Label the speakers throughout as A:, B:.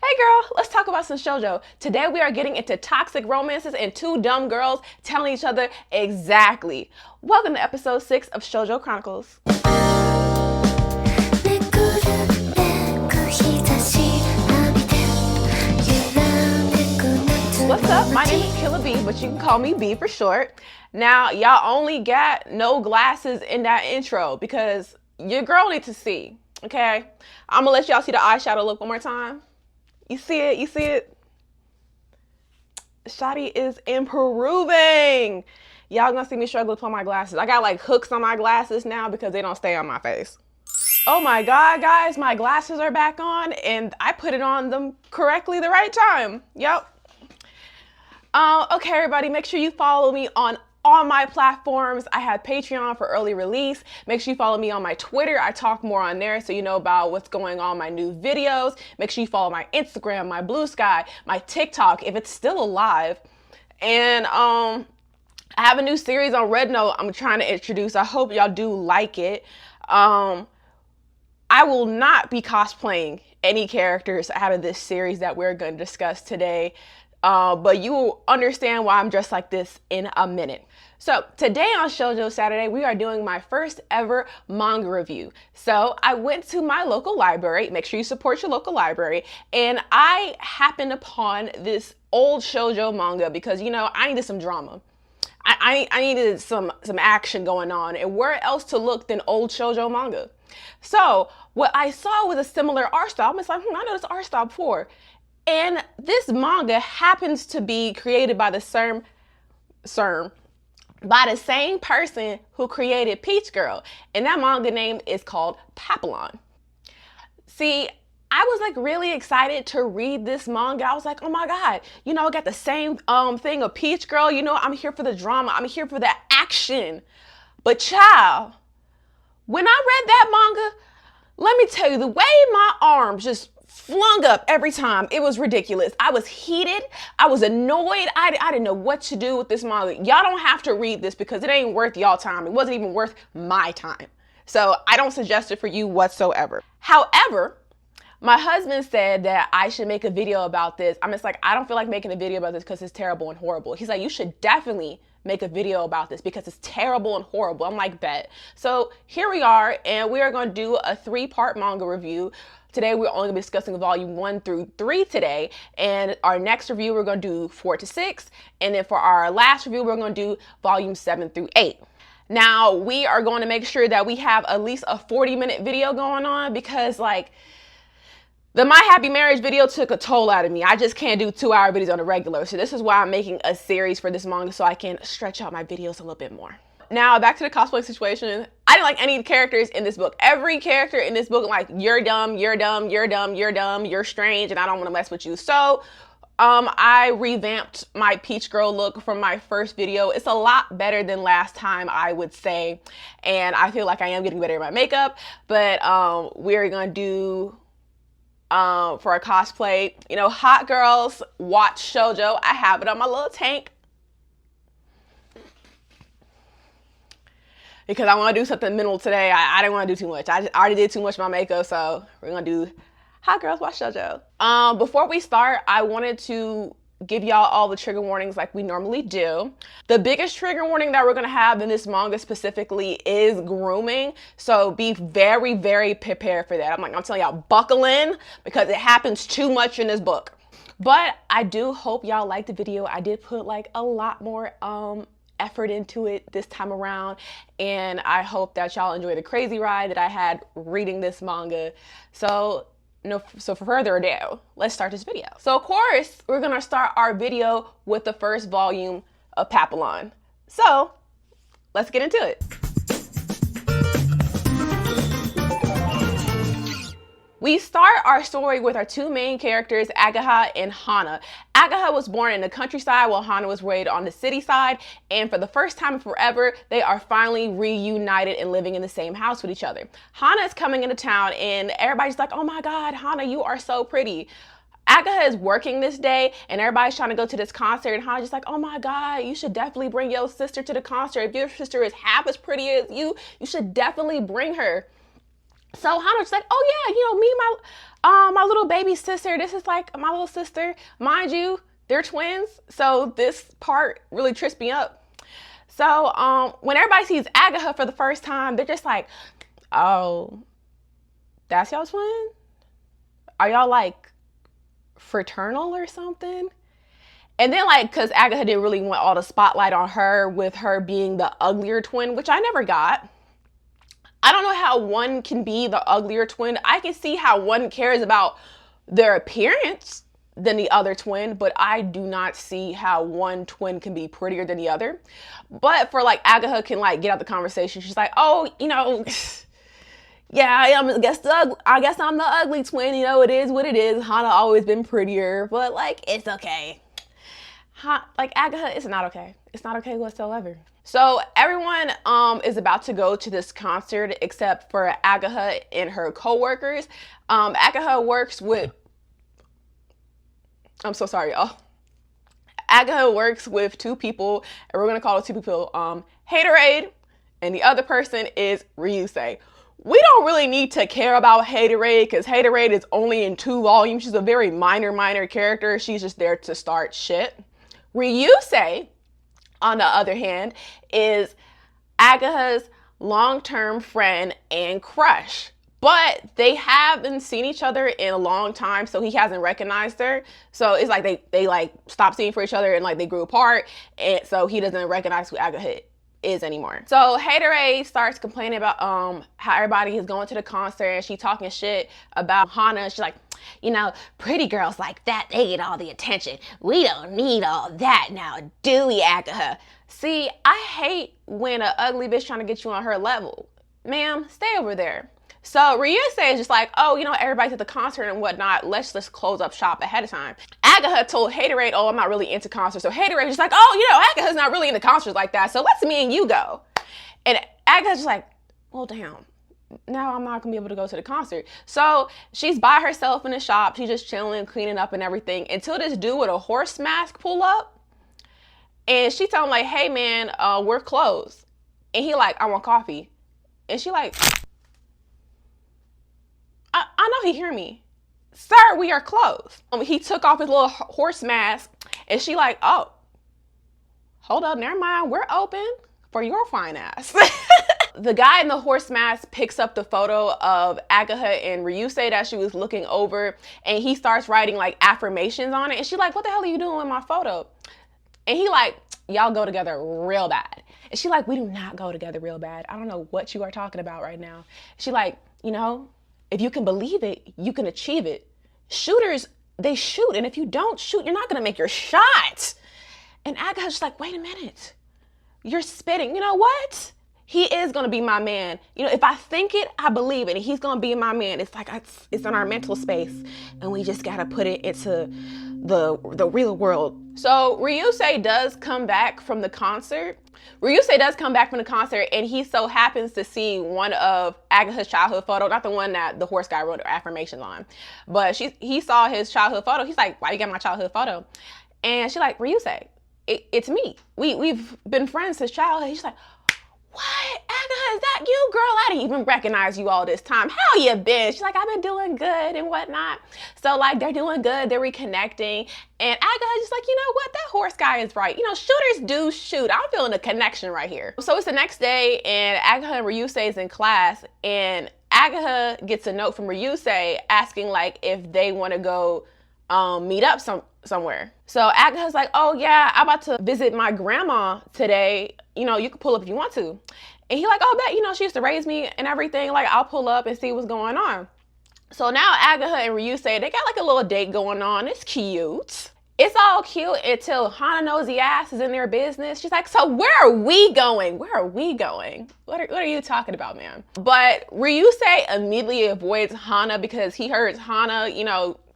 A: Hey girl, let's talk about some shoujo. Today we are getting into toxic romances and two dumb girls telling each other exactly. Welcome to episode 6 of Shojo Chronicles. What's up? My name is Killa B, but you can call me B for short. Now, y'all only got no glasses in that intro because your girl needs to see, okay? I'm gonna let y'all see the eyeshadow look one more time. You see it? You see it? Shotty is improving. Y'all gonna see me struggle to put my glasses. I got like hooks on my glasses now because they don't stay on my face. Oh my God, guys, my glasses are back on and I put it on them correctly the right time. Yep. Okay, everybody, make sure you follow me on all my platforms. I have Patreon for early release. Make sure you follow me on my Twitter. I talk more on there so you know about what's going on, my new videos. Make sure you follow my Instagram, my Blue Sky, my TikTok, if it's still alive. And I have a new series on Red Note I'm trying to introduce. I hope y'all do like it. I will not be cosplaying any characters out of this series that we're going to discuss today. But you will understand why I'm dressed like this in a minute. So today on Shojo Saturday, we are doing my first ever manga review. So I went to my local library, make sure you support your local library, and I happened upon this old shoujo manga because, you know, I needed some drama. I needed some action going on, and where else to look than old shoujo manga? So what I saw was a similar art style. I'm just like, I know this art style before. And this manga happens to be created by the same person who created Peach Girl. And that manga name is called Papillon. See, I was like really excited to read this manga. I was like, oh my God, you know, I got the same thing of Peach Girl. You know, I'm here for the drama. I'm here for the action. But child, when I read that manga, let me tell you, the way my arms just flung up every time, it was ridiculous. I was heated. I was annoyed. I didn't know what to do with this manga. Y'all don't have to read this because it ain't worth y'all time. It wasn't even worth my time. So I don't suggest it for you whatsoever. However, my husband said that I should make a video about this. I'm just like, I don't feel like making a video about this because it's terrible and horrible. He's like, you should definitely make a video about this because it's terrible and horrible. I'm like, bet. So here we are, and we are going to do a 3-part manga review. Today, we're only going to be discussing volume 1 through 3 today. And our next review, we're going to do 4 to 6. And then for our last review, we're going to do volume 7 through 8. Now, we are going to make sure that we have at least a 40-minute video going on because, like, the My Happy Marriage video took a toll out of me. I just can't do 2-hour videos on a regular. So this is why I'm making a series for this manga so I can stretch out my videos a little bit more. Now, back to the cosplay situation. I didn't like any characters in this book. Every character in this book, like, you're dumb, you're dumb, you're dumb, you're dumb, you're strange, and I don't want to mess with you. So, I revamped my Peach Girl look from my first video. It's a lot better than last time, I would say. And I feel like I am getting better at my makeup. But, we're going to do, for a cosplay, you know, hot girls watch shoujo. I have it on my little tank. Because I want to do something minimal today. I didn't want to do too much. I already did too much of my makeup, so we're going to do Hot Girls Watch Shojo. Before we start, I wanted to give y'all all the trigger warnings like we normally do. The biggest trigger warning that we're going to have in this manga specifically is grooming. So be very, very prepared for that. I'm telling y'all, buckle in because it happens too much in this book. But I do hope y'all liked the video. I did put like a lot more effort into it this time around, and I hope that y'all enjoy the crazy ride that I had reading this manga. So for further ado, let's start this video. So of course, we're gonna start our video with the first volume of Papillon. So let's get into it. We start our story with our two main characters, Agaha and Hana. Agaha was born in the countryside while Hana was raised on the city side, and for the first time in forever, they are finally reunited and living in the same house with each other. Hana is coming into town, and everybody's like, oh my God, Hana, you are so pretty. Agaha is working this day, and everybody's trying to go to this concert, and Hana's just like, oh my God, you should definitely bring your sister to the concert. If your sister is half as pretty as you should definitely bring her. So Hana's like, oh yeah, me and my little baby sister. This is like my little sister. Mind you, they're twins. So this part really trips me up. So when everybody sees Agatha for the first time, they're just like, oh, that's y'all twin? Are y'all like fraternal or something? And then like, cause Agatha didn't really want all the spotlight on her with her being the uglier twin, which I never got. I don't know how one can be the uglier twin. I can see how one cares about their appearance than the other twin, but I do not see how one twin can be prettier than the other. But for like Agatha can like get out the conversation. She's like, oh, yeah, I guess I'm the ugly twin. It is what it is. Hana always been prettier, but like it's okay. Like Agatha, it's not okay. It's not okay whatsoever. So everyone is about to go to this concert except for Agatha and her co-workers. Agatha works with, I'm so sorry, y'all. Agatha works with two people, and we're gonna call the two people Haterade, and the other person is Ryusei. We don't really need to care about Haterade because Haterade is only in 2 volumes. She's a very minor character. She's just there to start shit. Ryusei, on the other hand, is Agatha's long-term friend and crush. But they haven't seen each other in a long time, so he hasn't recognized her. So it's like they like stopped seeing for each other and like they grew apart, and so he doesn't recognize who Agatha is anymore. So Haterade starts complaining about how everybody is going to the concert, and she talking shit about Hana. She's like, pretty girls like that, they get all the attention. We don't need all that now, do we, Agatha? See, I hate when an ugly bitch trying to get you on her level. Ma'am, stay over there. So Ryusei is just like, oh, everybody's at the concert and whatnot. Let's just close up shop ahead of time. Agatha told Haterade, oh, I'm not really into concerts. So Haterade is just like, oh, Agatha's not really into concerts like that. So let's me and you go. And Agatha's just like, well, damn. Now I'm not gonna be able to go to the concert. So she's by herself in the shop. She's just chilling, cleaning up and everything until this dude with a horse mask pull up. And she tell him like, hey man, we're closed. And he like, I want coffee. And she like, I know he hear me. Sir, we are closed. He took off his little horse mask and she like, oh, hold up, never mind. We're open for your fine ass. The guy in the horse mask picks up the photo of Agatha and Ryusei that she was looking over, and he starts writing like affirmations on it. And she's like, what the hell are you doing with my photo? And he like, y'all go together real bad. And she like, we do not go together real bad. I don't know what you are talking about right now. She like, if you can believe it, you can achieve it. Shooters, they shoot. And if you don't shoot, you're not going to make your shot. And Agatha's just like, wait a minute. You're spitting. You know what? He is going to be my man. If I think it, I believe it. And he's going to be my man. It's like, it's in our mental space. And we just got to put it into the real world. So Ryusei does come back from the concert. And he so happens to see one of Agatha's childhood photo, not the one that the horse guy wrote affirmations on, but he saw his childhood photo. He's like, why you got my childhood photo? And she's like, Ryusei, it's me. We've been friends since childhood. She's like, what? Agatha, is that you? Girl, I didn't even recognize you all this time. How you been? She's like, I've been doing good and whatnot. So like, they're doing good. They're reconnecting. And Agatha's just like, you know what? That horse guy is right. Shooters do shoot. I'm feeling a connection right here. So it's the next day and Agatha and Ryusei is in class, and Agatha gets a note from Ryusei asking like if they want to go meet up somewhere. So Agatha's like, oh yeah, I'm about to visit my grandma today. You can pull up if you want to. And he like, oh, bet, she used to raise me and everything. Like, I'll pull up and see what's going on. So now Agatha and Ryusei, they got like a little date going on. It's cute. It's all cute until Hana Nosy Ass is in their business. She's like, so where are we going? Where are we going? What are you talking about, man? But Ryusei immediately avoids Hana because he heard Hana,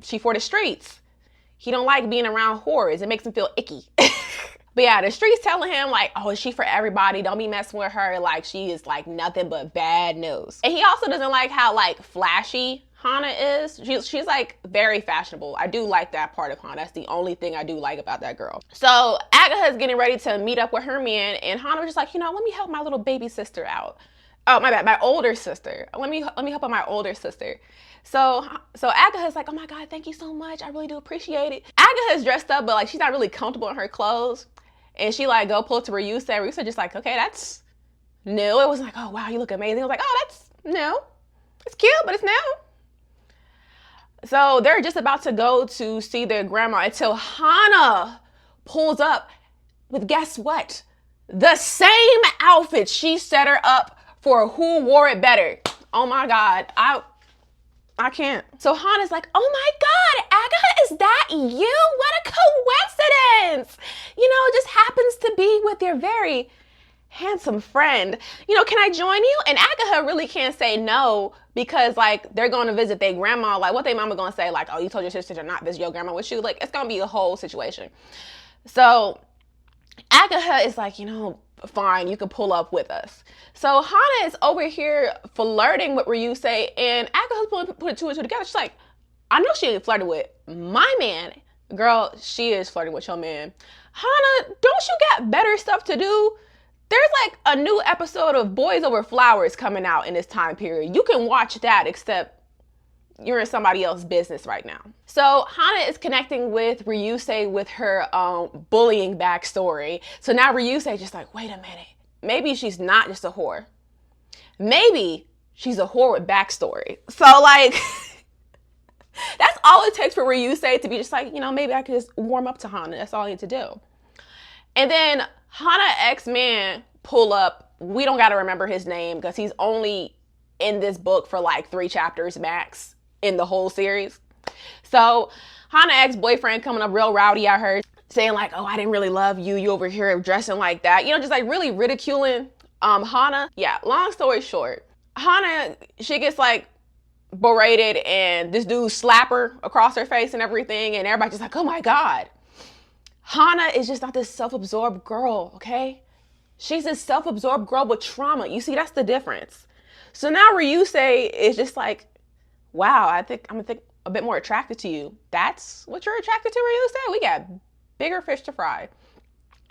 A: she for the streets. He don't like being around whores. It makes him feel icky. But yeah, the streets telling him like, oh, is she for everybody? Don't be messing with her. Like, she is like nothing but bad news. And he also doesn't like how like flashy Hana is. She's like very fashionable. I do like that part of Hana. That's the only thing I do like about that girl. So Agatha's getting ready to meet up with her man, and Hana was just like, let me help my little baby sister out. Oh, my bad. My older sister. Let me help out my older sister. So Agatha's like, oh my God, thank you so much. I really do appreciate it. Agatha's dressed up, but like she's not really comfortable in her clothes. And she like go pull it to Ryusei. Ryusei just like, okay, that's new. It wasn't like, oh wow, you look amazing. It was like, oh, that's new. It's cute, but it's new. So they're just about to go to see their grandma until Hana pulls up with, guess what? The same outfit she set her up for. Who wore it better? Oh my God. I can't. So Hana's like, oh my God, Agatha, is that you? What a coincidence. You know, it just happens to be with your very handsome friend. You know, can I join you? And Agatha really can't say no because like they're going to visit their grandma. Like what their mama going to say? Like, oh, you told your sister to not visit your grandma with you. Like it's going to be a whole situation. So Agatha is like, you know, fine, you can pull up with us. So Hana is over here flirting with Ryusei, and Agatha's put two and two together. She's like, I know she ain't flirting with my man. Girl, she is flirting with your man. Hana, don't you got better stuff to do? There's like a new episode of Boys Over Flowers coming out in this time period. You can watch that, except you're in somebody else's business right now. So Hana is connecting with Ryusei with her bullying backstory. So now Ryusei just like, wait a minute. Maybe she's not just a whore. Maybe she's a whore with backstory. So like, that's all it takes for Ryusei to be just like, you know, maybe I could just warm up to Hana. That's all I need to do. And then Hana X-Man pull up. We don't got to remember his name because he's only in this book for like 3 chapters max in the whole series. So Hana ex-boyfriend coming up real rowdy at her, saying like, oh, I didn't really love you. You over here dressing like that. You know, just like really ridiculing Hana. Yeah, long story short, Hana, she gets like berated and this dude slap her across her face and everything. And everybody's just like, oh my God. Hana is just not this self-absorbed girl, okay? She's this self-absorbed girl with trauma. You see, that's the difference. So now Ryusei is just like, wow, I think I'm a bit more attracted to you. That's what you're attracted to, Ryusei? We got bigger fish to fry.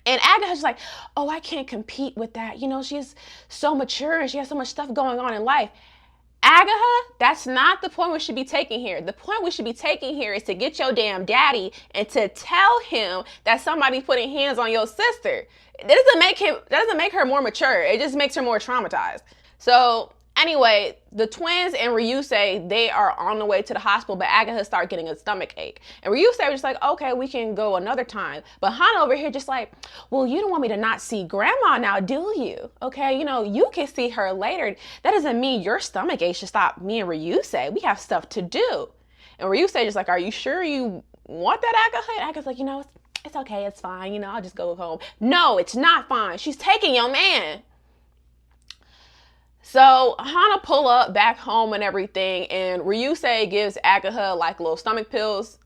A: And Agatha's like, oh, I can't compete with that. You know, she's so mature and she has so much stuff going on in life. Agatha, that's not the point we should be taking here. The point we should be taking here is to get your damn daddy and to tell him that somebody's putting hands on your sister. That doesn't make her more mature. It just makes her more traumatized. So anyway, the twins and Ryusei, they are on the way to the hospital, but Agatha starts getting a stomach ache. And Ryusei was just like, okay, we can go another time. But Hana over here just like, well, you don't want me to not see grandma now, do you? Okay, you know, you can see her later. That doesn't mean your stomach ache should stop me and Ryusei. We have stuff to do. And Ryusei just like, are you sure you want that, Agatha? And Agatha's like, you know, it's okay, it's fine. You know, I'll just go home. No, it's not fine. She's taking your man. So Hana pull up back home and everything, and Ryusei gives Agatha like little stomach pills.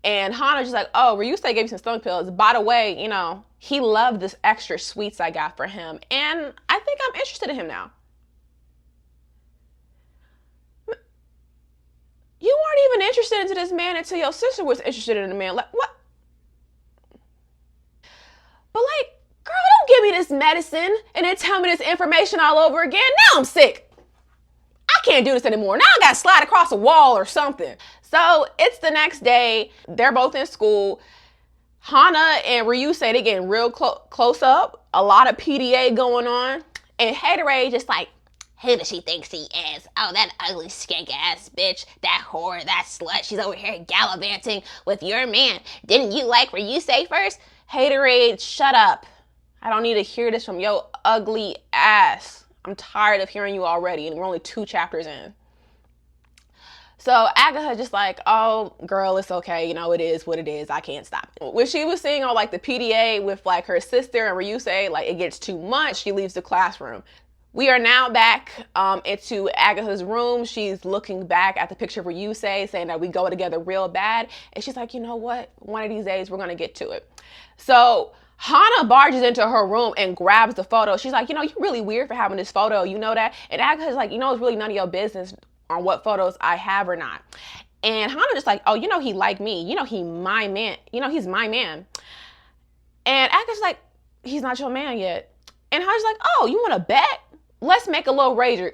A: And Hana just like, oh, Ryusei gave you some stomach pills. By the way, you know, he loved this extra sweets I got for him. And I think I'm interested in him now. You weren't even interested into this man until your sister was interested in the man. Like, what? But like, girl, don't give me this medicine and then tell me this information all over again. Now I'm sick. I can't do this anymore. Now I gotta slide across a wall or something. So it's the next day. They're both in school. Hana and Ryusei, they getting real close up. A lot of PDA going on. And Haterade just like, who does she think she is? Oh, that ugly skank ass bitch. That whore, that slut. She's over here gallivanting with your man. Didn't you like Ryusei first? Haterade, shut up. I don't need to hear this from your ugly ass. I'm tired of hearing you already, and we're only 2 chapters in. So Agatha just like, oh, girl, it's okay. You know, it is what it is. I can't stop it. When she was seeing all like the PDA with like her sister and Ryusei, like it gets too much, she leaves the classroom. We are now back into Agatha's room. She's looking back at the picture of Ryusei, saying that we go together real bad. And she's like, you know what? One of these days, we're going to get to it. So Hana barges into her room and grabs the photo. She's like, you know, you're really weird for having this photo. You know that? And Agatha's like, you know, it's really none of your business on what photos I have or not. And Hana just like, oh, you know, he like me. You know, he my man. You know, he's my man. And Agatha's like, he's not your man yet. And Hana's like, oh, you want to bet? let's make a little wager,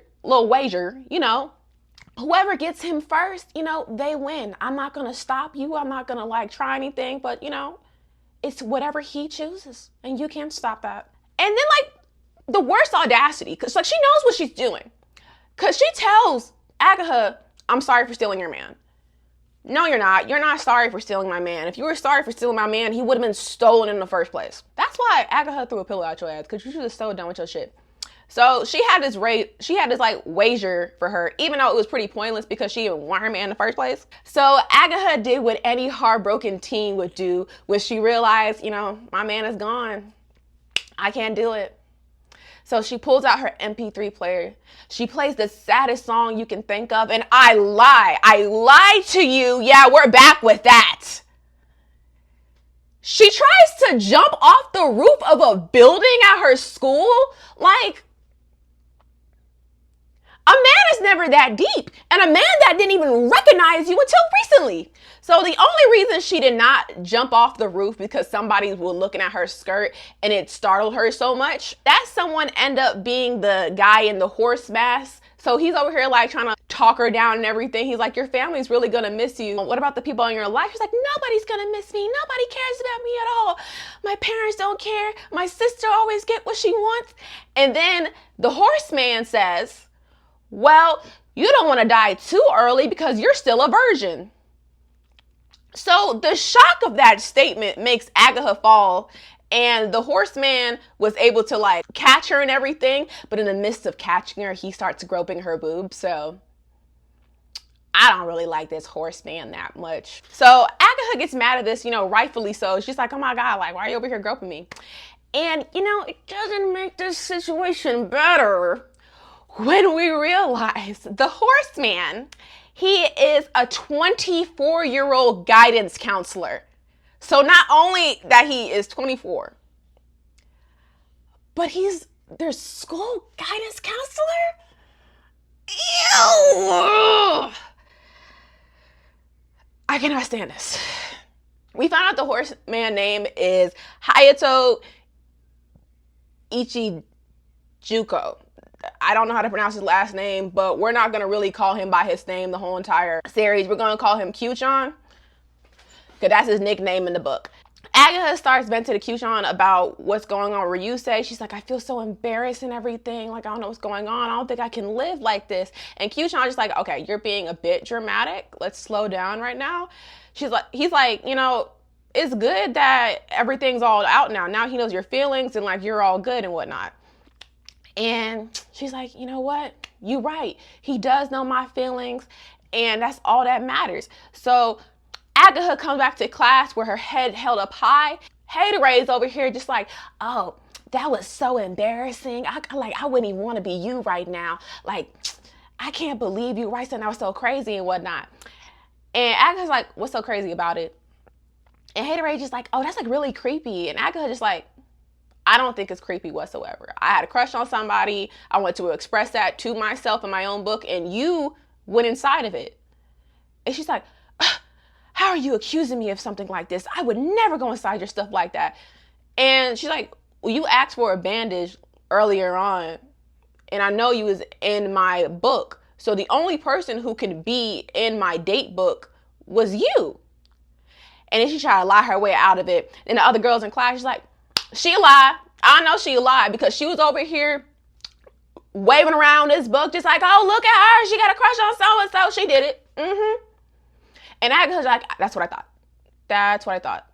A: whoever gets him first, they win. I'm not going to stop you. I'm not going to like try anything, but it's whatever he chooses and you can't stop that. And then like the worst audacity, cause like she knows what she's doing. Cause she tells Agatha, I'm sorry for stealing your man. No, you're not. You're not sorry for stealing my man. If you were sorry for stealing my man, he would have been stolen in the first place. That's why Agatha threw a pillow at your ass, because you should have so done with your shit. So she had this like wager for her, even though it was pretty pointless because she didn't want her man in the first place. So Agatha did what any heartbroken teen would do when she realized, my man is gone. I can't do it. So she pulls out her MP3 player. She plays the saddest song you can think of. And I lied to you. Yeah, we're back with that. She tries to jump off the roof of a building at her school. Like, a man is never that deep. And a man that didn't even recognize you until recently. So the only reason she did not jump off the roof because somebody was looking at her skirt and it startled her so much. That someone ended up being the guy in the horse mask. So he's over here like trying to talk her down and everything. He's like, your family's really gonna miss you. What about the people in your life? She's like, nobody's gonna miss me. Nobody cares about me at all. My parents don't care. My sister always get what she wants. And then the horseman says, well, you don't want to die too early because you're still a virgin. So the shock of that statement makes Agatha fall, and the horseman was able to like catch her and everything, but in the midst of catching her, he starts groping her boobs. So I don't really like this horseman that much. So Agatha gets mad at this, rightfully so. She's like, oh my God, like, why are you over here groping me? And, it doesn't make this situation better when we realize the horseman, he is a 24-year-old guidance counselor. So not only that he is 24, but he's their school guidance counselor? Ew! I cannot stand this. We found out the horseman name is Hayato Ichijuko. I don't know how to pronounce his last name, but we're not going to really call him by his name the whole entire series. We're going to call him Q-chan, because that's his nickname in the book. Agatha starts venting to Q-chan about what's going on with Ryusei. She's like, I feel so embarrassed and everything. Like, I don't know what's going on. I don't think I can live like this. And Q-chan just like, okay, you're being a bit dramatic. Let's slow down right now. He's like, it's good that everything's all out now. Now he knows your feelings and like you're all good and whatnot. And she's like, you know what? You're right. He does know my feelings, and that's all that matters. So Agatha comes back to class where her head held up high. Haterade over here just like, oh, that was so embarrassing. I wouldn't even want to be you right now. Like, I can't believe you, right? So that was so crazy and whatnot. And Agatha's like, what's so crazy about it? And Haterade just like, oh, that's like really creepy. And Agatha just like, I don't think it's creepy whatsoever. I had a crush on somebody. I wanted to express that to myself in my own book, and you went inside of it. And she's like, how are you accusing me of something like this? I would never go inside your stuff like that. And she's like, well, you asked for a bandage earlier on, and I know you was in my book. So the only person who could be in my date book was you. And then she tried to lie her way out of it. And the other girls in class, she's like, she lied. I know she lied because she was over here waving around this book just like, oh, look at her. She got a crush on so-and-so. She did it. And Agatha's like, that's what I thought. That's what I thought.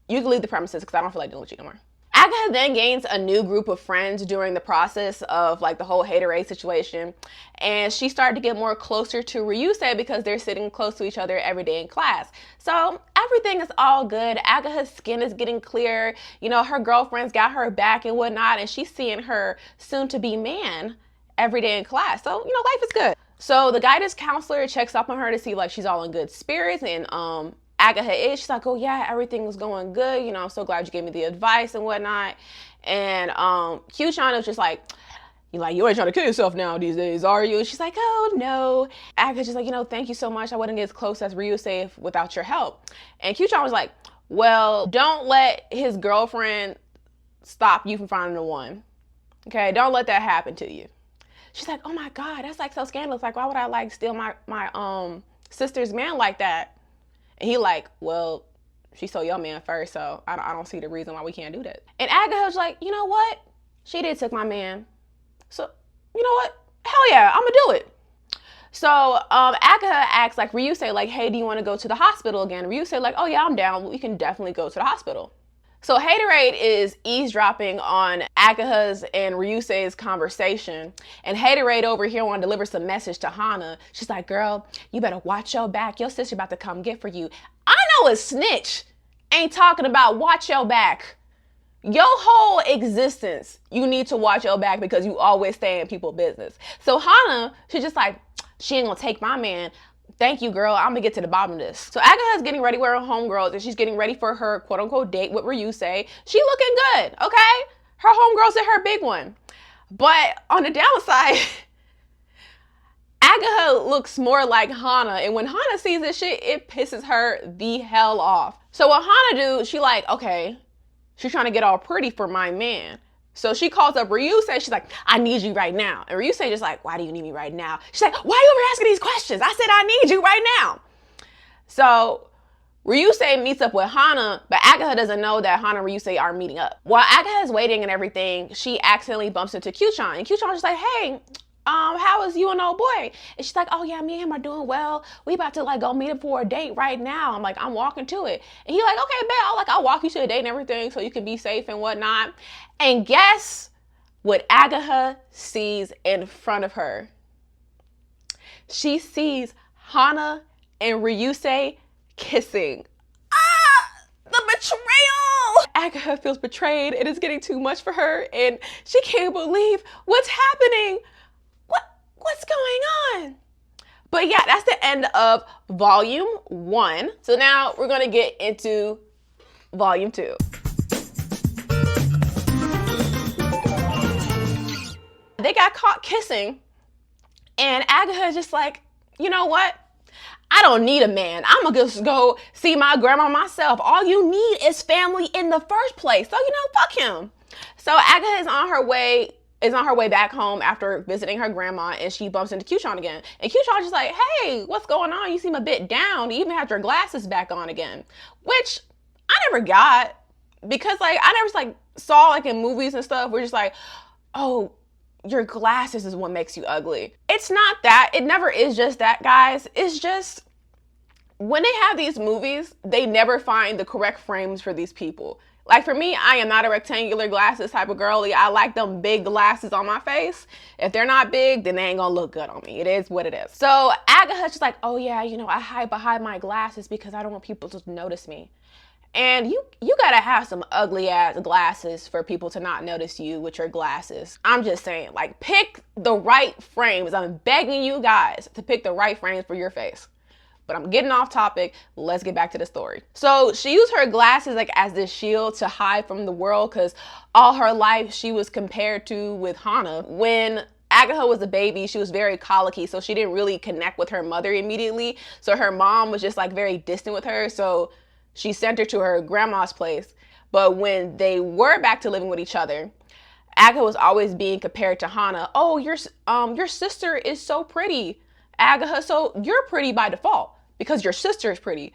A: You can leave the premises because I don't feel like dealing with you no more. Agatha then gains a new group of friends during the process of like the whole haterade situation. And she started to get more closer to Ryusei because they're sitting close to each other every day in class. So everything is all good. Agatha's skin is getting clear. Her girlfriends got her back and whatnot. And she's seeing her soon-to-be man every day in class. So, life is good. So the guidance counselor checks up on her to see like she's all in good spirits. And Agatha is. She's like, oh yeah, everything was going good. I'm so glad you gave me the advice and whatnot. And Q-chan was just like, you ain't trying to kill yourself now these days, are you? And she's like, oh no. Agatha's just like, thank you so much. I wouldn't get as close as Ryusei without your help. And Q-chan was like, well, don't let his girlfriend stop you from finding the one. Okay, don't let that happen to you. She's like, oh my God, that's like so scandalous. Like, why would I like steal my sister's man like that? And he like, well, she stole your man first, so I don't see the reason why we can't do that. And Agatha's like, you know what? She did took my man. So, you know what? Hell yeah, I'm gonna do it. So Agatha asks like Ryusei, like, hey, do you want to go to the hospital again? Ryusei like, oh yeah, I'm down. We can definitely go to the hospital. So Haterade is eavesdropping on Agatha's and Ryusei's conversation. And Haterade over here want to deliver some message to Hana. She's like, girl, you better watch your back. Your sister about to come get for you. I know a snitch ain't talking about watch your back. Your whole existence, you need to watch your back because you always stay in people's business. So Hana, she's just like, she ain't gonna take my man. Thank you, girl. I'm gonna get to the bottom of this. So Agatha's getting ready with her homegirls and she's getting ready for her quote unquote date with Ryusei. She looking good, okay? Her homegirls are her big one. But on the downside, Agatha looks more like Hana. And when Hana sees this shit, it pisses her the hell off. So what Hana do, she like, okay, she's trying to get all pretty for my man. So she calls up Ryusei. She's like, I need you right now. And Ryusei just like, why do you need me right now? She's like, why are you over asking these questions? I said, I need you right now. So Ryusei meets up with Hana, but Agatha doesn't know that Hana and Ryusei are meeting up. While Agatha is waiting and everything, she accidentally bumps into Q-chan. And Q-chan's just like, hey, how is you and old boy? And she's like, oh yeah, me and him are doing well. We about to like go meet up for a date right now. I'm like, I'm walking to it. And he like, okay, bet. I'll walk you to the date and everything so you can be safe and whatnot. And guess what Agatha sees in front of her? She sees Hana and Ryusei kissing. The betrayal! Agatha feels betrayed. It is getting too much for her and she can't believe what's happening. What's going on? But yeah, that's the end of volume 1. So now we're gonna get into volume 2. They got caught kissing and Agatha's just like, you know what? I don't need a man. I'm gonna just go see my grandma myself. All you need is family in the first place. So, you know, fuck him. So Agatha is on her way back home after visiting her grandma and she bumps into Q-chan again. And Q-chan's just like, hey, what's going on? You seem a bit down. You even have your glasses back on again. Which I never got because like I never like saw like in movies and stuff we're just like, oh, your glasses is what makes you ugly. It's not that. It never is just that, guys. It's just when they have these movies, they never find the correct frames for these people. Like for me, I am not a rectangular glasses type of girly. I like them big glasses on my face. If they're not big, then they ain't gonna look good on me. It is what it is. So Agatha's just like, oh yeah, you know, I hide behind my glasses because I don't want people to notice me. And you gotta have some ugly ass glasses for people to not notice you with your glasses. I'm just saying, like, pick the right frames. I'm begging you guys to pick the right frames for your face. But I'm getting off topic. Let's get back to the story. So she used her glasses like as this shield to hide from the world because all her life she was compared to with Hana. When Agatha was a baby, she was very colicky, so she didn't really connect with her mother immediately. So her mom was just like very distant with her. So she sent her to her grandma's place. But when they were back to living with each other, Agatha was always being compared to Hana. Oh, your sister is so pretty, Agatha. So you're pretty by default because your sister is pretty.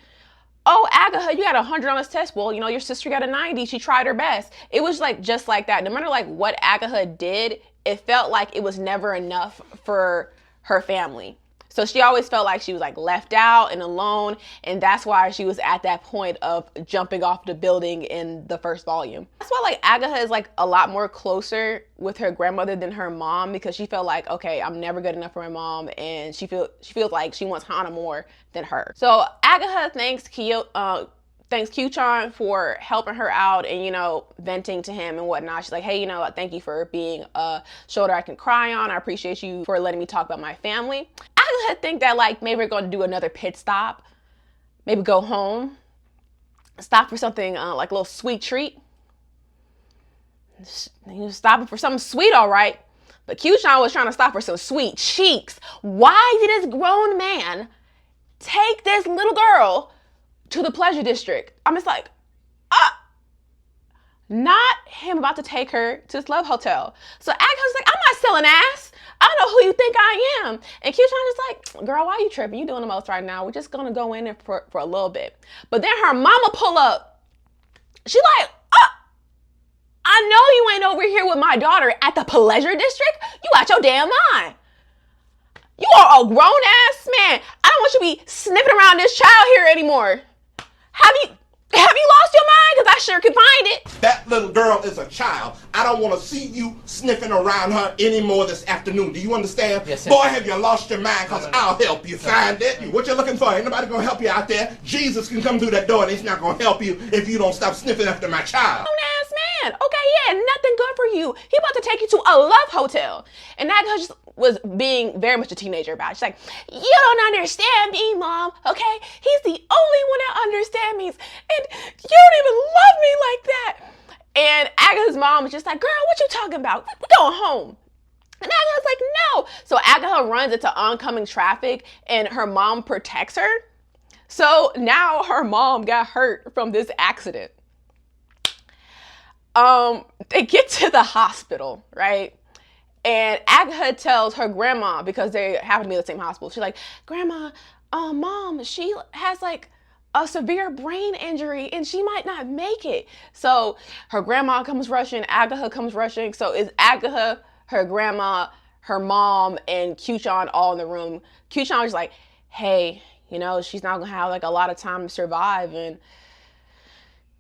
A: Oh, Agatha, you got 100 on this test. Well, you know, your sister got a 90. She tried her best. It was like just like that. No matter like what Agatha did, it felt like it was never enough for her family. So she always felt like she was like left out and alone. And that's why she was at that point of jumping off the building in the first volume. That's why like Agatha is like a lot more closer with her grandmother than her mom because she felt like, okay, I'm never good enough for my mom. And she feels like she wants Hana more than her. So Agatha thanks Q-chan for helping her out and, you know, venting to him and whatnot. She's like, hey, you know, thank you for being a shoulder I can cry on. I appreciate you for letting me talk about my family. Agatha think that like maybe we're going to do another pit stop, maybe go home, stop for something like a little sweet treat. He was stopping for something sweet, all right. But Q-chan was trying to stop for some sweet cheeks. Why did this grown man take this little girl to the pleasure district? I'm just like, not him about to take her to his love hotel. So Agatha's like, I'm not selling ass. I don't know who you think I am. And Q-chan is like, girl, why are you tripping? You doing the most right now. We're just going to go in there for a little bit. But then her mama pull up. She like, oh, I know you ain't over here with my daughter at the pleasure district. You out your damn mind. You are a grown ass man. I don't want you to be sniffing around this child here anymore. Have you lost your mind? Because I sure can find it.
B: That little girl is a child. I don't want to see you sniffing around her anymore this afternoon. Do you understand?
C: Yes, sir.
B: Boy, have you lost your mind? Because I'll help you find it. What you're looking for, ain't nobody going to help you out there. Jesus can come through that door and he's not going to help you if you don't stop sniffing after my child.
A: Grown ass man. Okay, yeah, nothing good for you. He about to take you to a love hotel. And that just was being very much a teenager about it. She's like, you don't understand me, Mom, okay? He's the only one that understands me. And you don't even love me like that. And Agatha's mom was just like, girl, what you talking about? We're going home. And Agatha's like, no. So Agatha runs into oncoming traffic and her mom protects her. So now her mom got hurt from this accident. They get to the hospital, right? And Agatha tells her grandma, because they happen to be in the same hospital. She's like, Grandma, Mom, she has like a severe brain injury and she might not make it. So her grandma comes rushing, Agatha comes rushing. So it's Agatha, her grandma, her mom, and Q-chan all in the room. Q-chan was like, hey, you know, she's not gonna have like a lot of time to survive and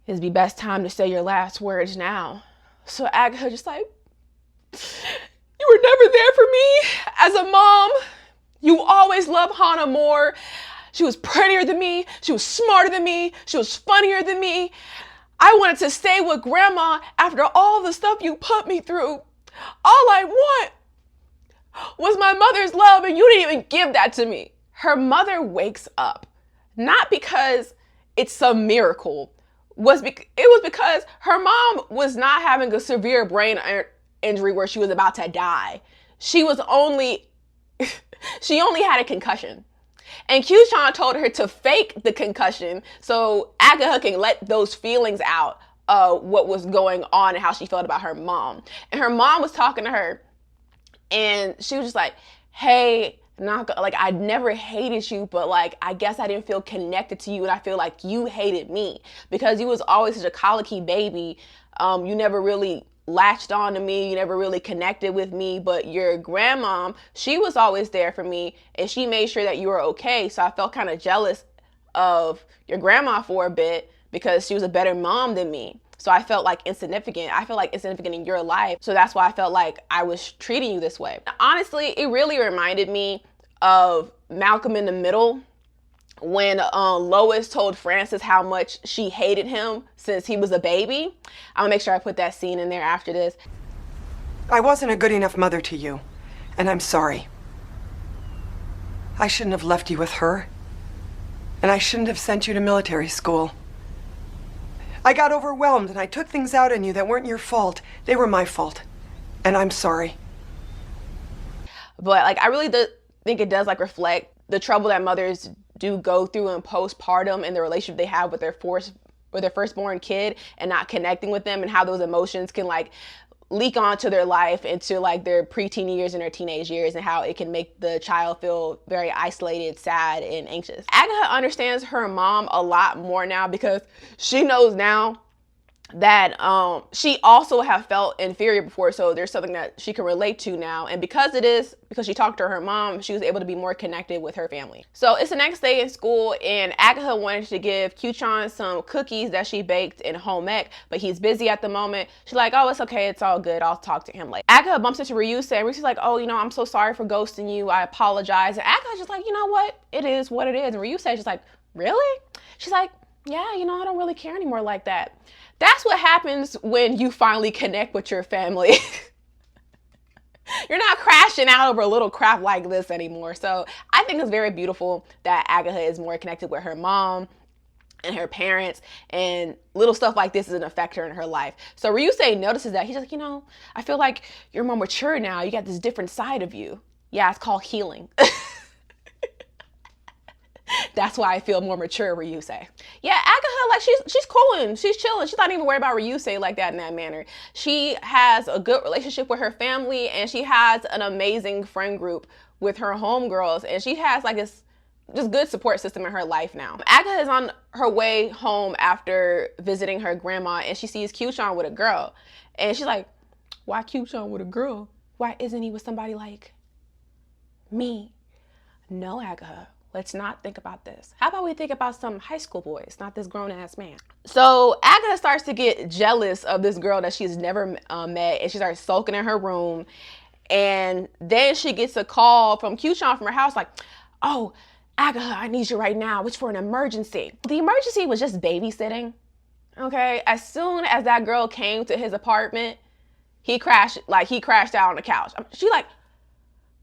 A: it'd be best time to say your last words now. So Agatha just like, you were never there for me as a mom. You always loved Hana more. She was prettier than me. She was smarter than me. She was funnier than me. I wanted to stay with Grandma after all the stuff you put me through. All I want was my mother's love, and you didn't even give that to me. Her mother wakes up, not because it's some miracle. It was because her mom was not having a severe brain injury where she was about to die. She only had a concussion. And Q-chan told her to fake the concussion so Agatha can let those feelings out of what was going on and how she felt about her mom. And her mom was talking to her and she was just like, hey, I never hated you, but like, I guess I didn't feel connected to you and I feel like you hated me because you was always such a colicky baby. You never really latched on to me, you never really connected with me, but your grandmom, she was always there for me and she made sure that you were okay. So I felt kind of jealous of your grandma for a bit because she was a better mom than me. So I felt like insignificant. I felt like insignificant in your life. So that's why I felt like I was treating you this way. Honestly, it really reminded me of Malcolm in the Middle when Lois told Francis how much she hated him since he was a baby. I'm gonna make sure I put that scene in there after this.
D: I wasn't a good enough mother to you, and I'm sorry. I shouldn't have left you with her, and I shouldn't have sent you to military school. I got overwhelmed and I took things out on you that weren't your fault. They were my fault, and I'm sorry.
A: But like, I really think it does like reflect the trouble that mothers do go through in postpartum and the relationship they have with their firstborn kid and not connecting with them and how those emotions can like leak onto their life into like their preteen years and their teenage years and how it can make the child feel very isolated, sad, and anxious. Agatha understands her mom a lot more now because she knows now that she also have felt inferior before, so there's something that she can relate to now. And because she talked to her mom, she was able to be more connected with her family. So it's the next day in school and Agatha wanted to give Q-chan some cookies that she baked in home ec, but he's busy at the moment. She's like, oh, it's okay, it's all good, I'll talk to him later. Agatha bumps into Ryusei and Ryusei's like, oh, you know, I'm so sorry for ghosting you, I apologize. And Agatha's just like, you know what, it is what it is. And Ryusei's just like, really? She's like, yeah, you know, I don't really care anymore like that. That's what happens when you finally connect with your family. You're not crashing out over a little crap like this anymore. So I think it's very beautiful that Agatha is more connected with her mom and her parents, and little stuff like this doesn't affect her in her life. So Ryusei notices that. He's like, you know, I feel like you're more mature now. You got this different side of you. Yeah, it's called healing. That's why I feel more mature, Ryusei. Yeah, Akaha, like she's cool and she's chilling. She's not even worried about Ryusei like that in that manner. She has a good relationship with her family, and she has an amazing friend group with her homegirls, and she has like this just good support system in her life now. Akaha is on her way home after visiting her grandma, and she sees Kyuchan with a girl. And she's like, why Kyuchan with a girl? Why isn't he with somebody like me? No, Akaha, let's not think about this. How about we think about some high school boys, not this grown-ass man? So Akaha starts to get jealous of this girl that she's never met, and she starts sulking in her room. And then she gets a call from Kyuchan from her house like, oh, Akaha, I need you right now. It's for an emergency. The emergency was just babysitting, okay? As soon as that girl came to his apartment, he crashed out on the couch. She like,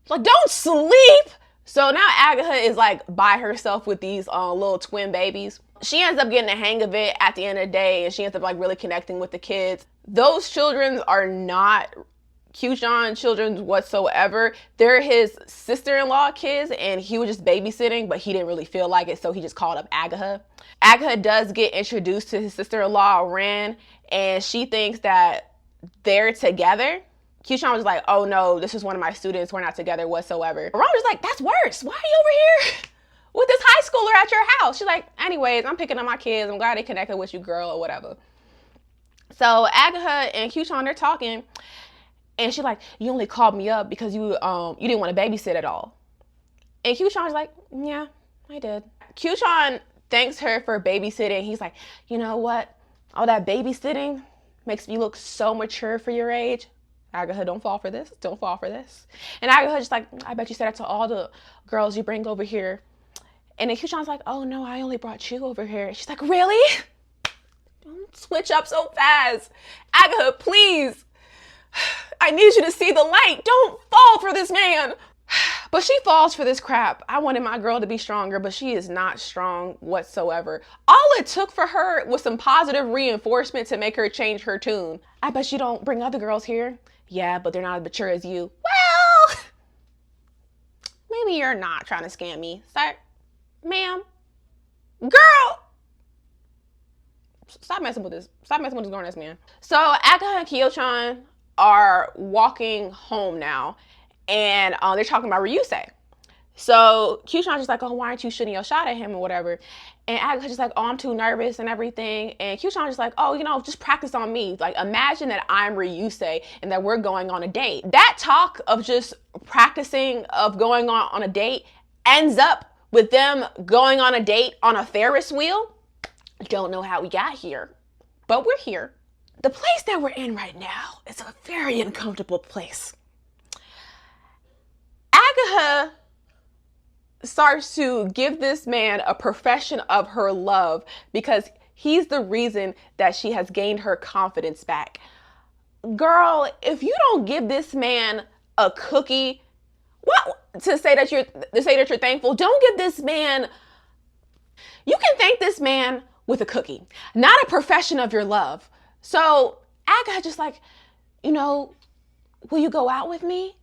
A: don't sleep. So now Akaha is like by herself with these little twin babies. She ends up getting the hang of it at the end of the day, and she ends up like really connecting with the kids. Those children are not Kyuchan children whatsoever. They're his sister-in-law kids, and he was just babysitting, but he didn't really feel like it, so he just called up Akaha. Akaha does get introduced to his sister-in-law, Ran, and she thinks that they're together. Kyuchan was like, oh no, this is one of my students, we're not together whatsoever. Ran was like, that's worse. Why are you over here with this high schooler at your house? She's like, anyways, I'm picking up my kids. I'm glad they connected with you, girl, or whatever. So Akaha and Kyuchan, they're talking, and she's like, you only called me up because you didn't want to babysit at all. And Kyuchan was like, yeah, I did. Kyuchan thanks her for babysitting. He's like, you know what? All that babysitting makes me look so mature for your age. Akaha, don't fall for this. Don't fall for this. And Akaha just like, I bet you said that to all the girls you bring over here. And then Kyuchan's like, oh no, I only brought you over here. She's like, really? Don't switch up so fast. Akaha, please. I need you to see the light. Don't fall for this man. But she falls for this crap. I wanted my girl to be stronger, but she is not strong whatsoever. All it took for her was some positive reinforcement to make her change her tune. I bet you don't bring other girls here. Yeah, but they're not as mature as you. Well, maybe you're not trying to scam me. Sir, ma'am, girl, stop messing with this. Stop messing with this grown-ass man. So Akaha and Kyuchan are walking home now, and they're talking about Ryusei. So Kyuchan's just like, oh, why aren't you shooting your shot at him or whatever? And Akaha's just like, oh, I'm too nervous and everything. And Kyuchan's just like, oh, just practice on me. Like, imagine that I'm Ryusei and that we're going on a date. That talk of just practicing of going on a date ends up with them going on a date on a Ferris wheel. Don't know how we got here, but we're here. The place that we're in right now is a very uncomfortable place. Akaha starts to give this man a profession of her love because he's the reason that she has gained her confidence back. Girl, if you don't give this man a cookie, to say that you're thankful, don't give this man. You can thank this man with a cookie, not a profession of your love. So Akaha just like, will you go out with me?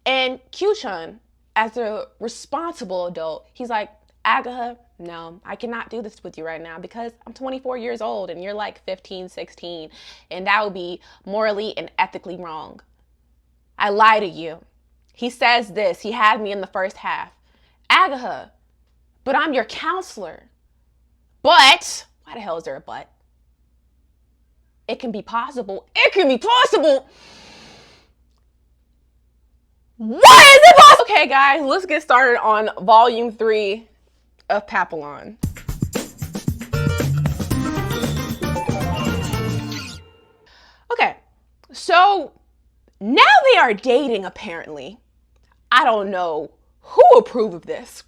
A: And Kyuchan, as a responsible adult, he's like, Akaha, no, I cannot do this with you right now because I'm 24 years old and you're like 15, 16, and that would be morally and ethically wrong. I lie to you. He says this, he had me in the first half. Akaha, but I'm your counselor. But, why the hell is there a but? It can be possible. It can be possible. Why is it possible? Okay, guys, let's get started on volume 3 of Papillon. Okay, so now they are dating, apparently. I don't know who approved of this,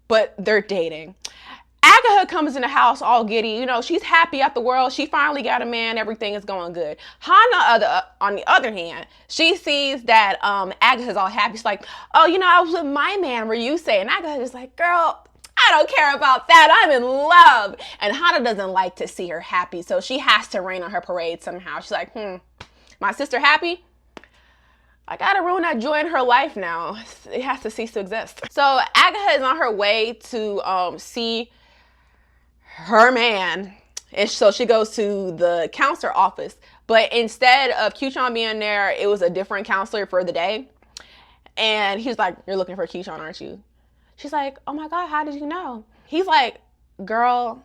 A: but they're dating. Akaha comes in the house all giddy. She's happy at the world. She finally got a man. Everything is going good. Hana, on the other hand, she sees that Akaha's all happy. She's like, oh, I was with my man, Ryusei. And Akaha's just like, girl, I don't care about that. I'm in love. And Hana doesn't like to see her happy, so she has to rain on her parade somehow. She's like, my sister happy? I gotta ruin that joy in her life now. It has to cease to exist. So Agatha is on her way to see her man. And so she goes to the counselor office. But instead of Q-chan being there, it was a different counselor for the day. And he's like, you're looking for Q-chan, aren't you? She's like, oh my God, how did you know? He's like, girl,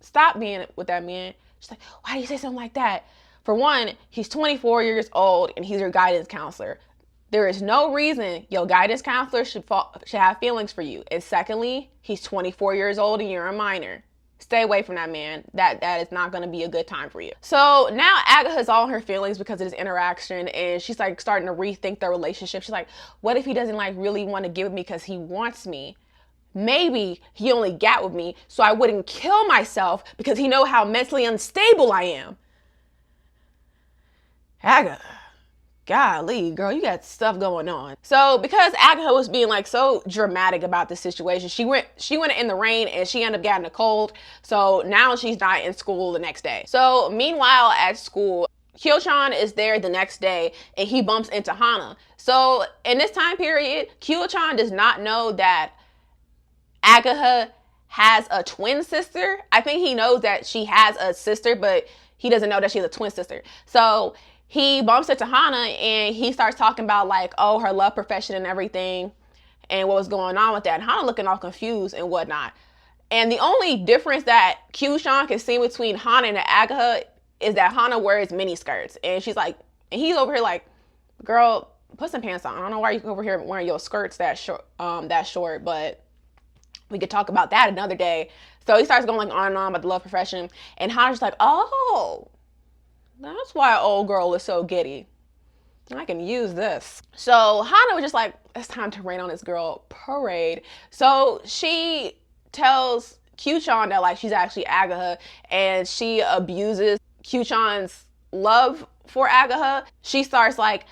A: stop being with that man. She's like, why do you say something like that? For one, he's 24 years old and he's your guidance counselor. There is no reason your guidance counselor should have feelings for you. And secondly, he's 24 years old and you're a minor. Stay away from that man. That is not going to be a good time for you. So now Agatha's all in her feelings because of this interaction, and she's like starting to rethink their relationship. She's like, what if he doesn't like really want to give me because he wants me? Maybe he only got with me so I wouldn't kill myself because he know how mentally unstable I am. Agatha, golly, girl, you got stuff going on. So because Agatha was being like so dramatic about the situation, she went in the rain and she ended up getting a cold. So now she's not in school the next day. So meanwhile at school, Kyo-chan is there the next day and he bumps into Hana. So in this time period, Kyo-chan does not know that Agatha has a twin sister. I think he knows that she has a sister, but he doesn't know that she's a twin sister. So he bumps into Hana and he starts talking about like, oh, her love profession and everything and what was going on with that. And Hana looking all confused and whatnot. And the only difference that Q-chan can see between Hana and Agatha is that Hana wears mini skirts. And she's like, and he's over here like, girl, put some pants on. I don't know why you over here wearing your skirts that short, but we could talk about that another day. So he starts going like on and on about the love profession. And Hana's like, oh, that's why old girl is so giddy. I can use this. So Hana was just like, it's time to rain on this girl parade. So she tells Q-chan that like she's actually Agatha and she abuses Q-chan's love for Agatha. She starts like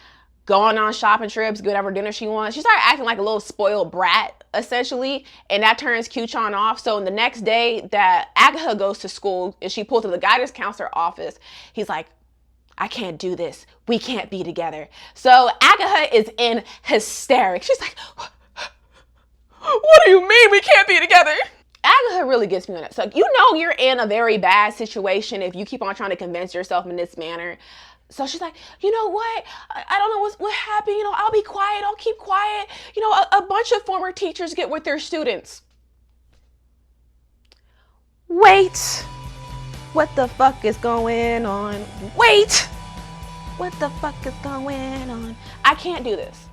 A: going on shopping trips, get whatever dinner she wants. She started acting like a little spoiled brat, essentially, and that turns Q-chan off. So the next day that Agatha goes to school and she pulls to the guidance counselor office, he's like, I can't do this. We can't be together. So Agatha is in hysterics. She's like, what do you mean we can't be together? Agatha really gets me on it. So you know you're in a very bad situation if you keep on trying to convince yourself in this manner. So she's like, you know what? I don't know what happened. You know, I'll be quiet. I'll keep quiet. You know, a bunch of former teachers get with their students. Wait. What the fuck is going on? Wait. What the fuck is going on? I can't do this.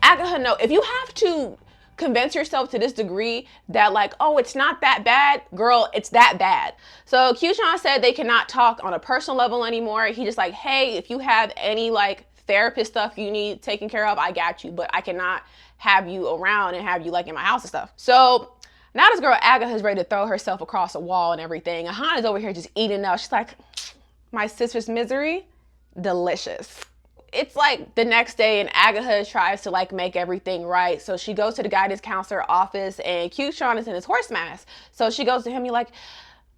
A: Agatha, no. If you have to convince yourself to this degree that like, oh, it's not that bad, girl, it's that bad. So Q-chan said they cannot talk on a personal level anymore. He just like, hey, if you have any like therapist stuff you need taken care of, I got you, but I cannot have you around and have you like in my house and stuff. So now this girl Agatha is ready to throw herself across a wall and everything. And Hana's over here just eating up. She's like, my sister's misery, delicious. It's like the next day and Agatha tries to like make everything right. So she goes to the guidance counselor office and Q-chan is in his horse mask. So she goes to him, you're like,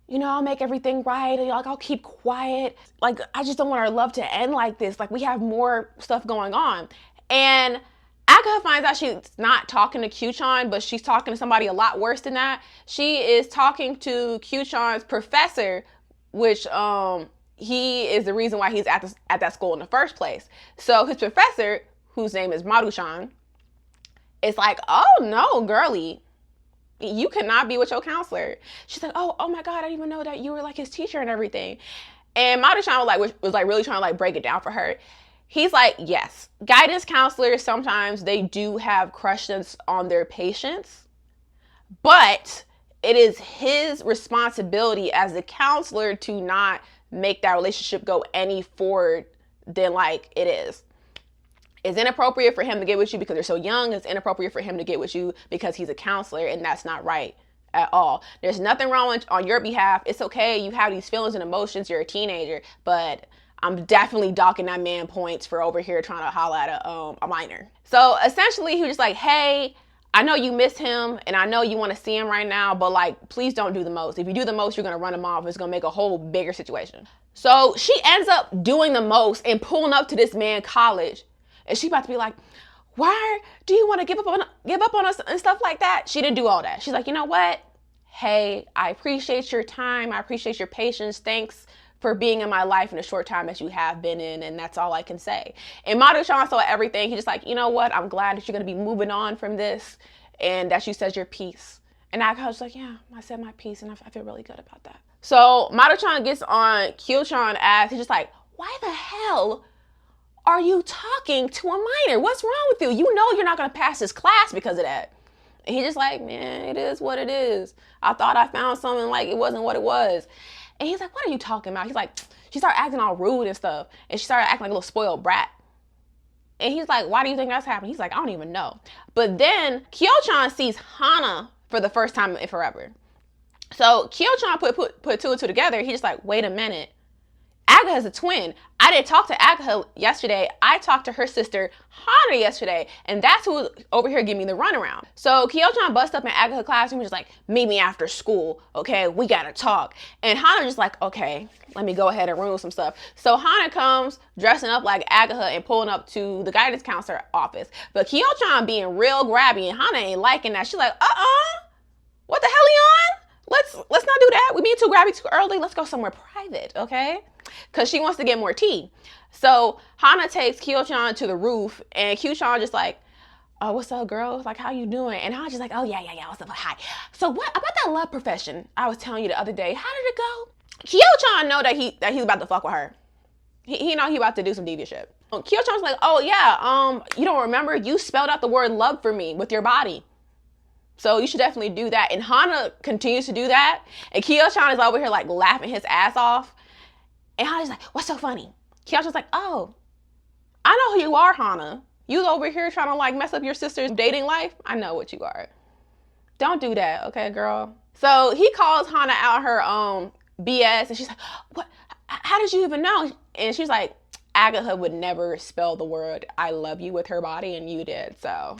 A: you know, I'll make everything right. And like, I'll keep quiet. Like, I just don't want our love to end like this. Like we have more stuff going on. And Agatha finds out she's not talking to Q-chan, but she's talking to somebody a lot worse than that. She is talking to Q-chan's professor, which he is the reason why he's at that school in the first place. So his professor, whose name is Maru-chan, is like, oh no, girly, you cannot be with your counselor. She's like, oh my God, I didn't even know that you were like his teacher and everything. And Maru-chan was like really trying to like break it down for her. He's like, yes, guidance counselors, sometimes they do have crushes on their patients, but it is his responsibility as a counselor to not make that relationship go any forward than like it is. It's inappropriate for him to get with you because they're so young. It's inappropriate for him to get with you because he's a counselor, and that's not right at all. There's nothing wrong on your behalf. It's okay. You have these feelings and emotions. You're a teenager, but I'm definitely docking that man points for over here trying to holler at a minor. So essentially he was just like, hey, I know you miss him and I know you want to see him right now, but like, please don't do the most. If you do the most, you're going to run him off. It's going to make a whole bigger situation. So she ends up doing the most and pulling up to this man's college. And she about to be like, why do you want to give up on us and stuff like that? She didn't do all that. She's like, you know what? Hey, I appreciate your time. I appreciate your patience. Thanks for being in my life in the short time that you have been in. And that's all I can say. And Maruchan saw everything. He's just like, you know what? I'm glad that you're going to be moving on from this and that you said your piece. And I was like, yeah, I said my piece and I feel really good about that. So Maruchan gets on Kyo-chan's ass. He's just like, why the hell are you talking to a minor? What's wrong with you? You know you're not going to pass this class because of that. And he's just like, man, it is what it is. I thought I found something like it wasn't what it was. And he's like, what are you talking about? He's like, she started acting all rude and stuff. And she started acting like a little spoiled brat. And he's like, why do you think that's happening? He's like, I don't even know. But then Kyo-chan sees Hana for the first time in forever. So Kyo-chan put two and two together. He's just like, wait a minute. Agaha's a twin. I didn't talk to Agaha yesterday. I talked to her sister Hana yesterday. And that's who was over here giving me the runaround. So Kyo-chan busts up in Agaha's classroom and just like, meet me after school. Okay, we gotta talk. And Hana just like, okay, let me go ahead and ruin some stuff. So Hana comes dressing up like Agaha and pulling up to the guidance counselor office. But Kyo-chan being real grabby and Hana ain't liking that. She's like, what the hell are you on? Let's not do that. We being too grabby too early. Let's go somewhere private, okay? Because she wants to get more tea. So Hana takes Kyo-chan to the roof, and Kyo-chan just like, oh, what's up, girl? Like, how you doing? And Hana's just like, oh, yeah, what's up? Hi. So what about that love profession I was telling you the other day? How did it go? Kyo-chan know that he's about to fuck with her. He know he about to do some devious shit. Kyo-chan's like, oh, yeah, you don't remember? You spelled out the word love for me with your body. So you should definitely do that. And Hana continues to do that. And Kyo-chan is over here like laughing his ass off. And Hana's like, what's so funny? Kyo-chan's like, oh, I know who you are, Hana. You over here trying to like mess up your sister's dating life? I know what you are. Don't do that, okay, girl? So he calls Hana out her BS. And she's like, what? How did you even know? And she's like, Agaha would never spell the word I love you with her body, and you did, so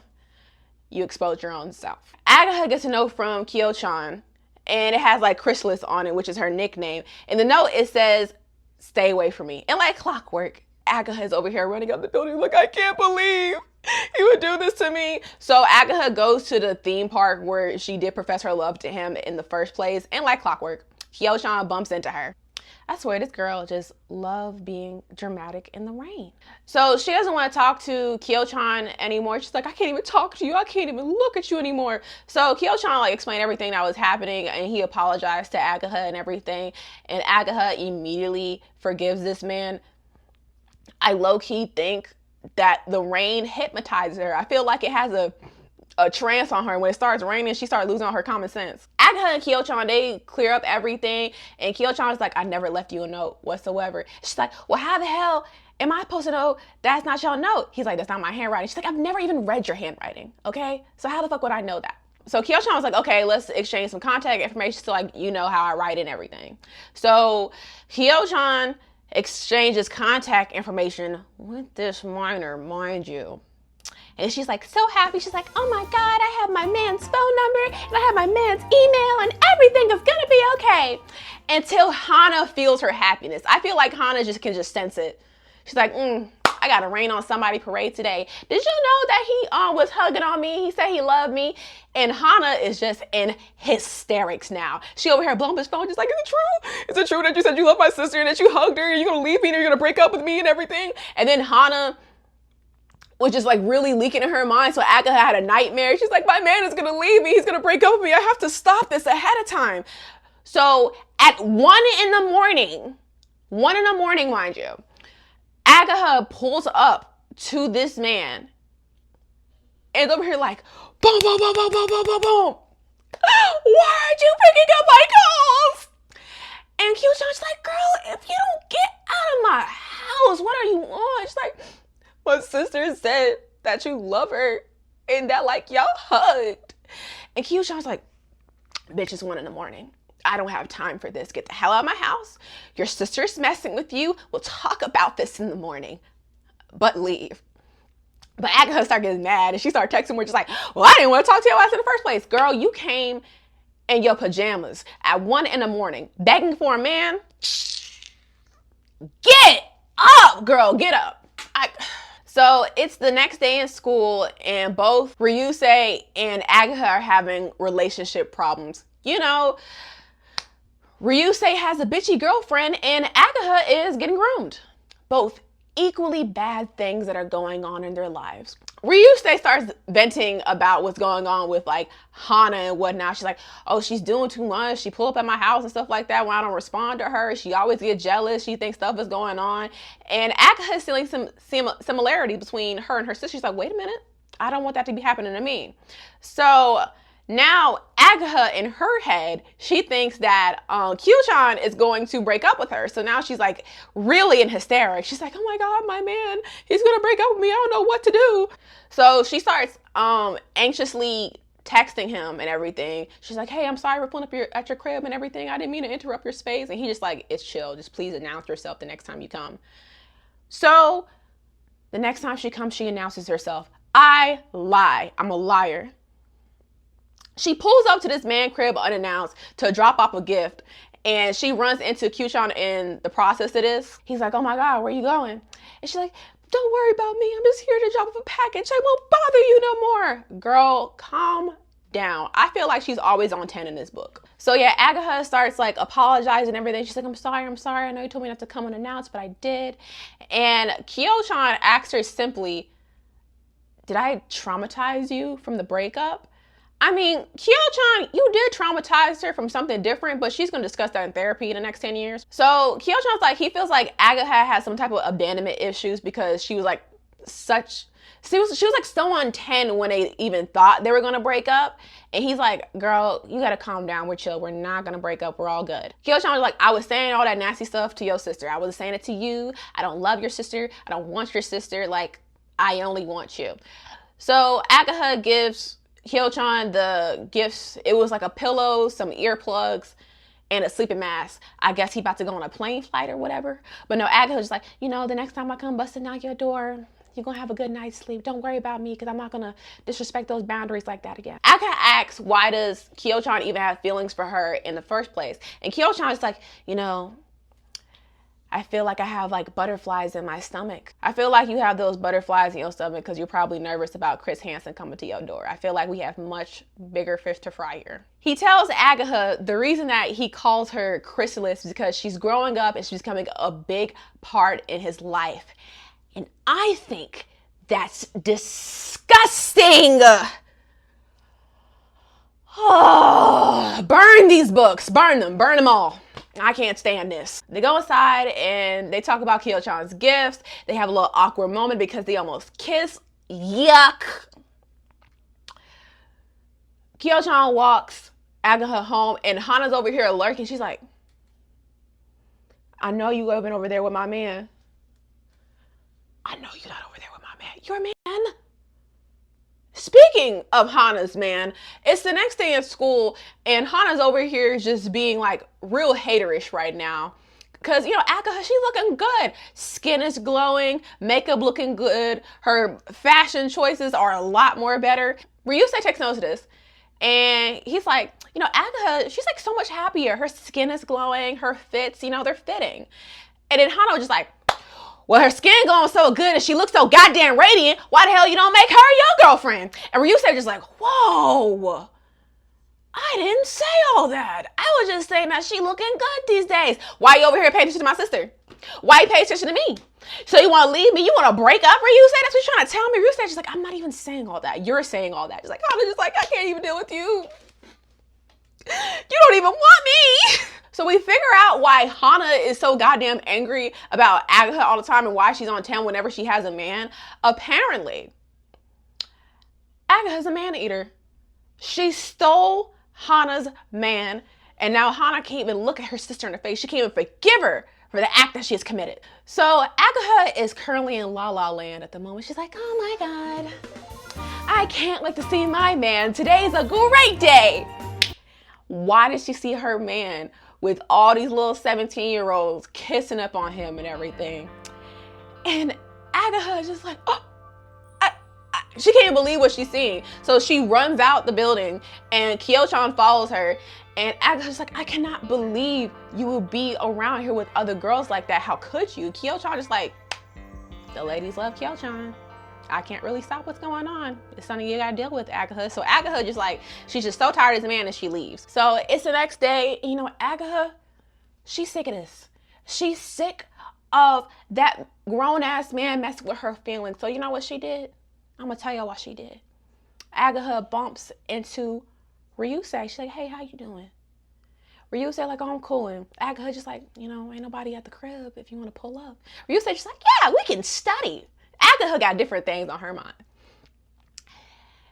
A: you exposed your own self. Agaha gets a note from Kyo-chan, and it has like Chrysalis on it, which is her nickname. In the note, it says, stay away from me. And like clockwork, Agaha is over here running out the building like, I can't believe he would do this to me. So Agaha goes to the theme park where she did profess her love to him in the first place. And like clockwork, Kyo-chan bumps into her. I swear, this girl just loves being dramatic in the rain. So she doesn't want to talk to Kyo-chan anymore. She's like, I can't even talk to you. I can't even look at you anymore. So Kyo-chan like explained everything that was happening, and he apologized to Agaha and everything. And Agaha immediately forgives this man. I low-key think that the rain hypnotizes her. I feel like it has a trance on her. When it starts raining, she starts losing all her common sense. Agaha and Kyo-chan, they clear up everything, and Kyo-chan is like, I never left you a note whatsoever. She's like, well, how the hell am I supposed to know that's not your note? He's like, that's not my handwriting. She's like, I've never even read your handwriting, okay? So how the fuck would I know that? So Kyo-chan was like, okay, let's exchange some contact information so like you know how I write and everything. So Kyo-chan exchanges contact information with this minor, mind you. And she's like so happy. She's like, oh my God, I have my man's phone number and I have my man's email and everything is gonna be okay. Until Hana feels her happiness. I feel like Hana can just sense it. She's like, I gotta rain on somebody's parade today. Did you know that he was hugging on me? He said he loved me. And Hana is just in hysterics now. She over here blowing his phone just like, is it true? Is it true that you said you love my sister and that you hugged her and you're gonna leave me and you're gonna break up with me and everything? And then Hana was just like really leaking in her mind. So Agaha had a nightmare. She's like, my man is gonna leave me. He's gonna break up with me. I have to stop this ahead of time. So at 1 in the morning, mind you, Agaha pulls up to this man and over here like, boom, boom, boom, boom, boom, boom, boom, boom. Why aren't you picking up my calls? And Kyo-chan's like, girl, if you don't get out of my house, what are you on? She's like, my sister said that you love her and that like y'all hugged. And Kyo-chan's like, bitch, it's 1 in the morning. I don't have time for this. Get the hell out of my house. Your sister's messing with you. We'll talk about this in the morning, but leave. But Agaha started getting mad and she started texting her just like, well, I didn't want to talk to your ass in the first place. Girl, you came in your pajamas at 1 in the morning begging for a man. Get up, girl, get up. So it's the next day in school, and both Ryusei and Agatha are having relationship problems. You know, Ryusei has a bitchy girlfriend, and Agatha is getting groomed. Both equally bad things that are going on in their lives. Ryusei starts venting about what's going on with like Hana and whatnot. She's like, oh, she's doing too much. She pull up at my house and stuff like that when I don't respond to her. She always gets jealous. She thinks stuff is going on. And Agatha is seeing some similarity between her and her sister. She's like, wait a minute. I don't want that to be happening to me. So now Agatha, in her head, she thinks that Kyo-chan is going to break up with her. So now she's like really in hysterics. She's like, oh my God, my man, he's gonna break up with me. I don't know what to do. So she starts anxiously texting him and everything. She's like, hey, I'm sorry for pulling up at your crib and everything. I didn't mean to interrupt your space. And he just like, it's chill. Just please announce yourself the next time you come. So the next time she comes, she announces herself. I lie. I'm a liar. She pulls up to this man crib unannounced to drop off a gift, and she runs into Kyo-chan in the process of this. He's like, oh my God, where are you going? And she's like, don't worry about me. I'm just here to drop off a package. I won't bother you no more. Girl, calm down. I feel like she's always on 10 in this book. So yeah, Agatha starts like apologizing and everything. She's like, I'm sorry. I know you told me not to come unannounced, but I did. And Kyo-chan asks her simply, did I traumatize you from the breakup? I mean, Kyo-chan, you did traumatize her from something different, but she's going to discuss that in therapy in the next 10 years. So Kyo-chan's like, he feels like Agatha has some type of abandonment issues because she was like she was like so on 10 when they even thought they were going to break up. And he's like, girl, you got to calm down. We're chill. We're not going to break up. We're all good. Kyo-chan was like, I was saying all that nasty stuff to your sister. I wasn't saying it to you. I don't love your sister. I don't want your sister. Like, I only want you. So Agatha gives Kyo-chan the gifts. It was like a pillow, some earplugs, and a sleeping mask. I guess he about to go on a plane flight or whatever. But no, Agatha's just like, you know, the next time I come busting out your door, you're gonna have a good night's sleep. Don't worry about me, because I'm not gonna disrespect those boundaries like that again. Agatha asks, why does Kyo-chan even have feelings for her in the first place? And Kyo-chan is like, you know, I feel like I have like butterflies in my stomach. I feel like you have those butterflies in your stomach because you're probably nervous about Chris Hansen coming to your door. I feel like we have much bigger fish to fry here. He tells Agatha the reason that he calls her Chrysalis is because she's growing up and she's becoming a big part in his life. And I think that's disgusting. Oh, burn these books. Burn them all. I can't stand this. They go inside and they talk about Kyo-chan's gifts. They have a little awkward moment because they almost kiss. Yuck. Kyo-chan walks Agatha home and Hana's over here lurking. She's like, I know you have been over there with my man. I know you're not over there with my man. Your man? Speaking of Hana's man, it's the next day at school and Hana's over here just being like real haterish right now. Cause you know, Agatha, she's looking good. Skin is glowing, makeup looking good. Her fashion choices are a lot more better. Ryusei takes notice of this and he's like, you know, Agatha, she's like so much happier. Her skin is glowing, her fits, you know, they're fitting. And then Hana was just like, well, her skin glowing so good and she looks so goddamn radiant, why the hell you don't make her your girlfriend? And Ryusei just like, whoa, I didn't say all that. I was just saying that she looking good these days. Why you over here paying attention to my sister? Why you pay attention to me? So you want to leave me? You want to break up, Ryusei? That's what you're trying to tell me? Ryusei just like, I'm not even saying all that. You're saying all that. Just like, I'm just like, I can't even deal with you. You don't even want me. So we figure out why Hana is so goddamn angry about Agatha all the time and why she's on 10 whenever she has a man. Apparently, Agatha's a man-eater. She stole Hana's man, and now Hana can't even look at her sister in the face. She can't even forgive her for the act that she has committed. So Agatha is currently in La La Land at the moment. She's like, oh my God, I can't wait to see my man. Today's a great day. Why did she see her man with all these little 17-year-olds kissing up on him and everything? And Agatha is just like, oh, she can't believe what she's seeing. So she runs out the building and Kyo-chan follows her. And Agatha's like, I cannot believe you will be around here with other girls like that. How could you? Kyo-chan just like, The ladies love Kyo-chan. I can't really stop what's going on. It's something you gotta deal with, Agatha. So Agatha just like, she's just so tired of this man and she leaves. So it's the next day, you know, Agatha, she's sick of this. She's sick of that grown-ass man messing with her feelings. So you know what she did? I'm gonna tell y'all what she did. Agatha bumps into Ryusei. She's like, hey, how you doing? Ryusei like, oh, I'm cool. And Agatha just like, you know, ain't nobody at the crib if you want to pull up. Ryusei just like, yeah, we can study. Agatha got different things on her mind.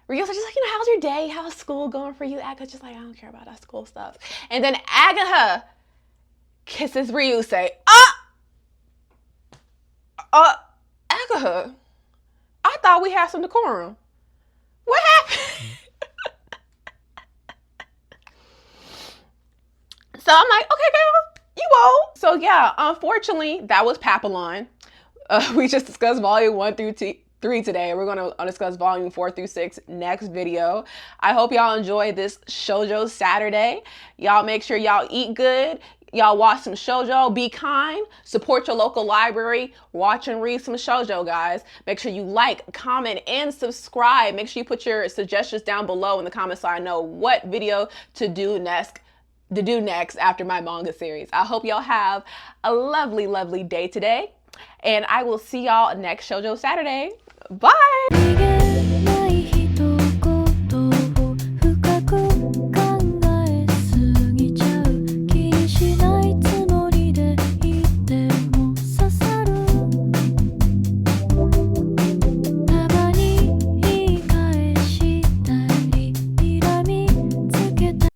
A: Ryusei just like, you know, how's your day? How's school going for you? Agatha just like, I don't care about that school stuff. And then Agatha kisses Ryusei. Agatha, I thought we had some decorum. What happened? So I'm like, okay, girl, you won't. So yeah, unfortunately, that was Papillon. We just discussed volume 1 through 3 today. We're gonna discuss volume 4 through 6 next video. I hope y'all enjoyed this Shojo Saturday. Y'all make sure y'all eat good. Y'all watch some shoujo, be kind, support your local library, watch and read some shoujo, guys. Make sure you like, comment, and subscribe. Make sure you put your suggestions down below in the comments so I know what video to do next after my manga series. I hope y'all have a lovely, lovely day today, and I will see y'all next Shojo Saturday. Bye!